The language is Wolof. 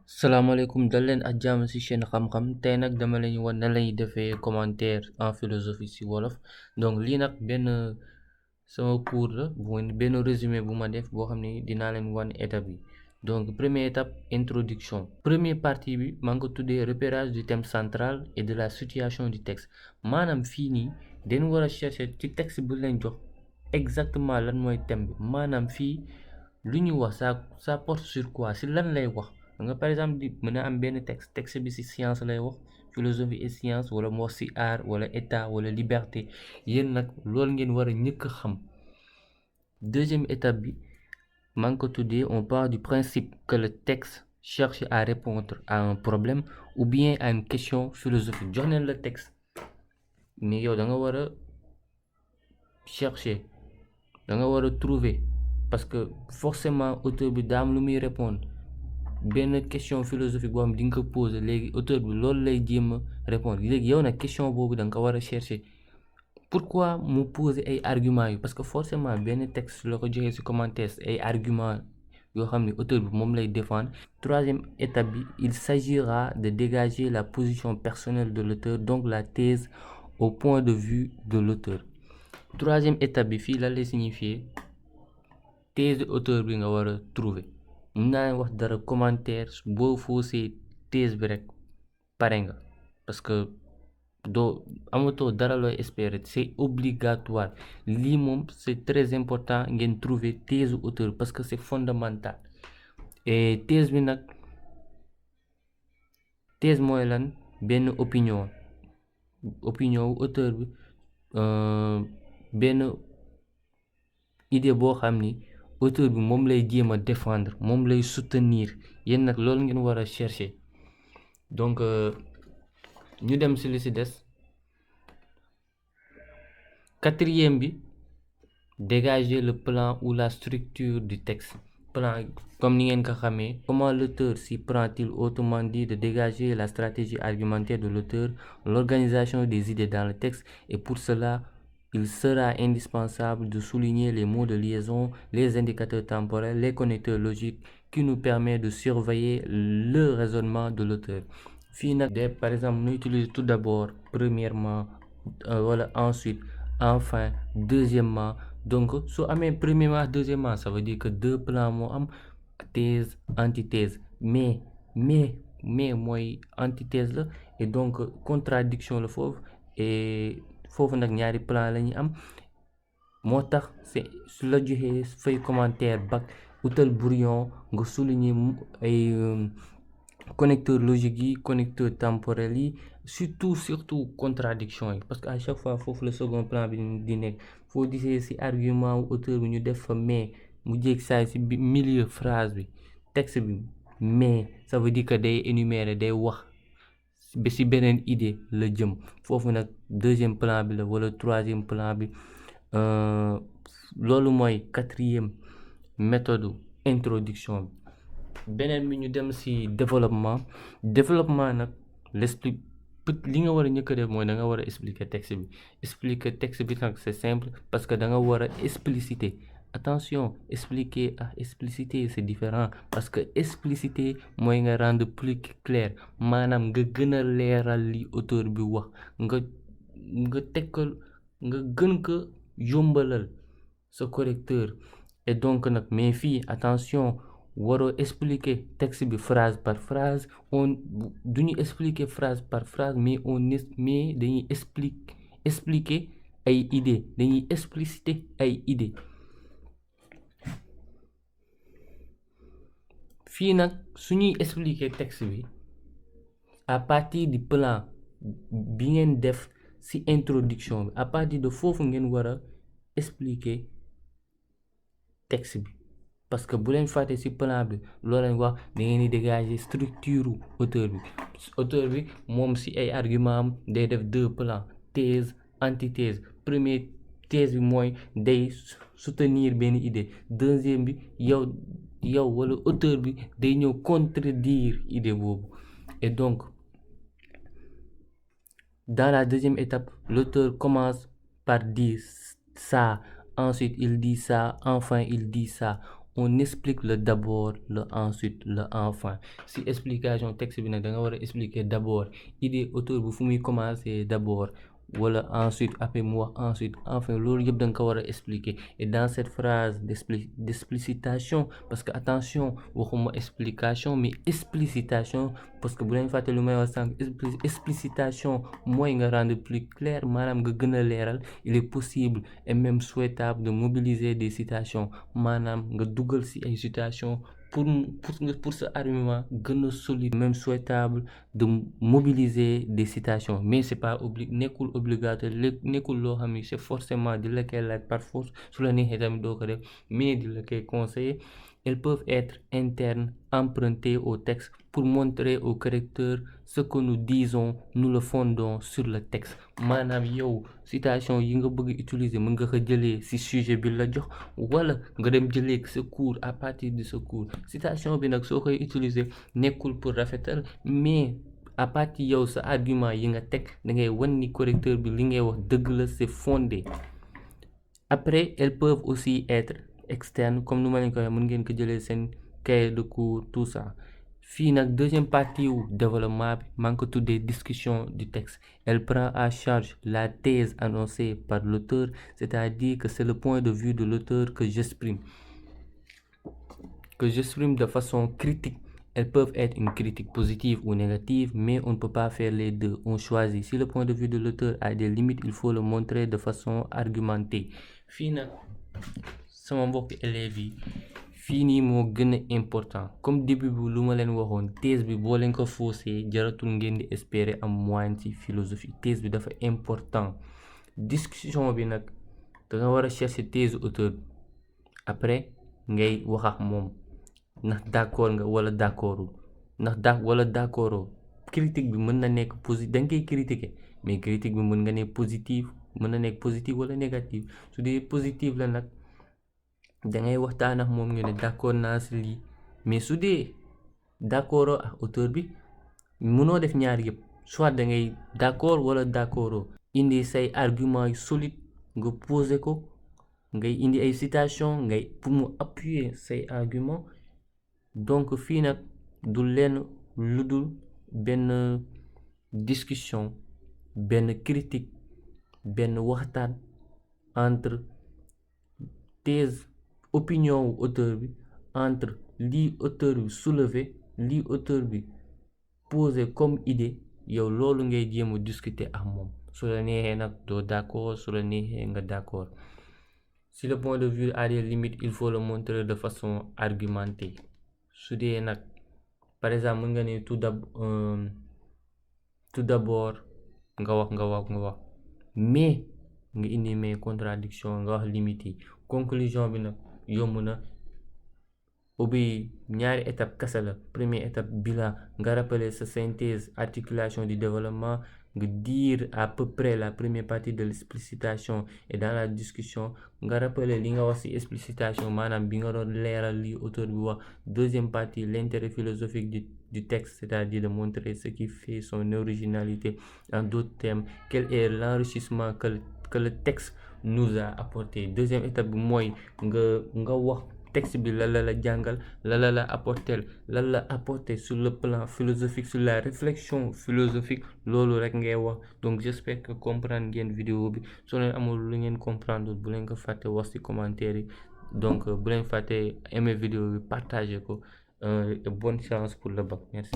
salaamaaleykum dal leen ak jàmm ci chaîne xam-xam tey nag dama leen wan nan lañuy defee commentaire en philosophie ci wolof donc lii nag benn sama cours la benn résumé bu ma def boo xam ne dinaa leen wan étape yi donc première étape introduction première partie bi maa ngi ko tuddee repérage du thème central et de la situation du texte maanaam fii nii dañ war a chercher ci texte bu leen jox exactement lan mooy thème bi maanaam fii lu ñu wax ça porte sur quoi ci lan lay wax nga par exemple di mën a am benn texte bi ci science lay wax philosophie et science wala mu wax ci art wala état wala liberté yéen nag loolu ngeen war a njëkk a xam. Deuxième étape bi maa ngi ko tuddee on part du principe que le texte cherche à répondre à un problème ou bien à une question philosophique jox neen la texte mais yow da nga war a chercher da nga war a trouver parce que forcément auteur bi daa am lu muy répondre benn question philosophique boo xam di nga ko poser léegi auteur bi loolu lay jéem a répondre léegi yow nag question boobu da nga ko war a chercher pourquoi mu poser ay arguments yi parce que forcément benn texte la ko joxee ci commentaire ay arguments yoo xam ne auteur bi moom lay défendre. Troisième étape bi il s'agira de dégager la position personnelle de l'auteur donc la thèse au point de vue de l'auteur. Troisième étape bi fii lan lay signifier thèse auteur bi nga war a trouver mun naa leen wax dara commentaire boo faussé thèse bi rek pare nga parce que doo amatoo dara looy espérer c'est obligatoire lii moom c'est très important ngeen trouver thèse auteur parce que c'est fondamental et thèse bi nag thèse mooy lan benn opinion wu auteur bi benn idée boo xam ni auteur bi moom lay jéem a défendre moom lay soutenir yéen nag loolu ngeen war a chercher donc ñu dem ci li ci des. Quatrième bi dégager le plan ou la structure du texte plan comme ni ngeen ko xamee comment l'auteur s'y prend-il, autrement dit de dégager la stratégie argumentaire de l'auteur, l'organisation des idées dans le texte et pour cela il sera indispensable de souligner les mots de liaison, les indicateurs temporels, les connecteurs logiques qui nous permettent de surveiller le raisonnement de l'auteur. Fii nag par exemple nous utilisons tout d'abord premièrement wala ensuite enfin deuxièmement donc su amee premièrement deuxièmement ça veut dire que deux plans moo am thèse antithèse mais mooy antithèse la et donc contradiction la foofu et foofu nag ñaari plan la ñuy am moo tax c'est su la joxee fay commentaire bac utal brouillon nga souligner ay connecteur logique yi connecteur temporel yi surtout contradiction yi parce que à chaque fois foofu le second plan bi di nekk foo gisee ci argument wu auteur bi ñu def fa mais mu jéeg saay ci milieu phrase bi texte bi mais ça veut dire que day énumérer day wax ba ci beneen idée la jëm foofu nag deuxième plan bi la wala troisième plan bi loolu mooy quatrième méthode introduction bi. beneen bi ñu dem ci développement nag l'explique li nga war a njëkk a def mooy da nga war a expliquer texte bi nag c'est simple parce que da nga war a expliciter attention expliquer ak expliciter c'est différent parce que expliciter mooy nga rendre plus clair maanaam nga gën a leeral li auteur bi wax nga tekkal nga gën ko yombalal sa correcteur et donc nag mais fii attention waroo expliquer texte bi phrase par phrase duñu expliquer phrase par phrase mais dañuy expliquer ay idées dañuy expliciter ay idées fii nag suñuy expliquer texte bi à partir du plan bi ngeen def ci introduction bi à partir de foofu ngeen war a expliquer texte bi parce que bu leen fàtte ci plan bi loolu lañ wax da ngeen di dégager structure auteur bi moom ci ay argument am day def deux plans thèse antithèse première thèse bi mooy day soutenir benn idée deuxième bi yow wala auteur bi day ñëw contredire idée boobu et donc dans la deuxième étape l'auteur commence par dire ça ensuite il dit ça enfin il dit ça on explique le d'abord, le ensuite, le enfin. Si explication texte bi nag da nga war a expliquer d'abord idée auteur bi fu muy commencer d'abord wala ensuite après mu wax ensuite enfin loolu yëpp da nga ko war a expliquer. Et dans cette phrase d'explicitation, parce que attention waxuma explication mais explicitation, parce que bu leen fàtte lu may wax sànq explicitation mooy nga rendre plus clair, maanaam nga gën a leeral. Il est possible et même souhaitable de mobiliser des citations, maanaam nga dugal ci ay citations pour ce argument gën a solide. Même souhaitable de mobiliser des citations, mais c'est pas nekkul obligatoire, nekkul loo xam ni c'est forcément di la koy laaj par force, su la neexee tamit doo ko def, mais di la koy conseiller. Elles peuvent être internes, empruntées au texte pour montrer au correcteur ce que nous disons, nous le fondons sur le texte. maanaam yow citation yi nga bëgg utiliser mën nga ko jëlee ci sujet bi la jox wala nga dem jëlee sa cours à partir de ce cours. Citation bi nag soo koy utiliser nekkul pour rafetal, mais à partir yow sa argument yi nga teg da ngay wan ni correcteur bi li ngay wax dëgg la, c'est fondé. Après, elles peuvent aussi être externes, comme nu ma leen ko waxee mën ngeen ko jëlee seen cahier de cours tout ça. Fii nag deuxième partie wu développement bi maa ngi ko tuddee discussion du texte. Elle prend à charge la thèse annoncée par l'auteur, c'est-à-dire que c'est le point de vue de l'auteur que j'exprime de façon critique. Elles peuvent être une critique positive ou négative, mais on ne peut pas faire les deux. On choisit. Si le point de vue de l'auteur a des limites, il faut le montrer de façon argumentée. Fii nag sama mbokk élèves yi fii nii moo gën a important, comme début bi lu ma leen waxoon, thèse bi boo leen ko faussé jaratul ngeen di espérer am moyenne ci philosophie. Thèse bi dafa important. Discussion bi nag da nga war a chercher thèse auteur bi, après ngay wax ak moom ndax d'accord nga wala d'accordul, wala d'accordoo. Critique bi mën na nekk da nga koy critiquer, mais critique bi mën nga ne positive, mën na nekk positive wala négative. Su dee positive la nag da ngay waxtaan ak moom nga ne d'accord naa si lii, mais su dee d'accordoo ak auteur bi mënoo def ñaar yëpp, soit da ngay d'accord wala d'accordoo. Indi say argument yu solide nga poser ko, ngay indi ay citation ngay pour mu appuyer say argument. Donc fii nag du lenn lu dul benn discussion, benn critique, benn waxtaan entre thèse opinion wu auteur bi, entre lii auteur bi soulever, lii auteur bi poser comme idée, yow loolu ngay jéem a discuter ak moom. Su la neexee nag doo d'accord, su la neexee nga d'accord. Si le point de vue a des limites, il faut le montrer de façon argumentée. Su dee nag par exemple mën nga ne tout d'abord nga wax mais nga indi mais contradiction, nga wax limites yi. Conclusion bi nag yomb na, ubbi ñaari étape kese la. Première étape bilan, nga rappeler sa synthèse, articulation du développement, nga dire à peu près la première partie de l'explicitation, et dans la discussion nga rappeler li nga wax ci explicitation, maanaam bi nga doon leeral li auteur bi wax. Deuxième partie, l'intérêt philosophique du texte, c'est-à-dire de montrer ce qui fait son originalité. En d'autres termes, quel est l'enrichissement que le texte nous a apporté. Deuxième étape bi mooy nga wax texte bi lan la jàngal, lan la apporter sur le plan philosophique, sur la réflexion philosophique, loolu rek ngay wax. Donc j'espère que comprendre ngeen vidéo bi. Soo leen amul lu ngeen comprendre bu leen ko fàtte wax ci commentaire yi. Donc bu leen fàtte aimer vidéo bi, partager ko. Bonne chance pour le bac. Merci.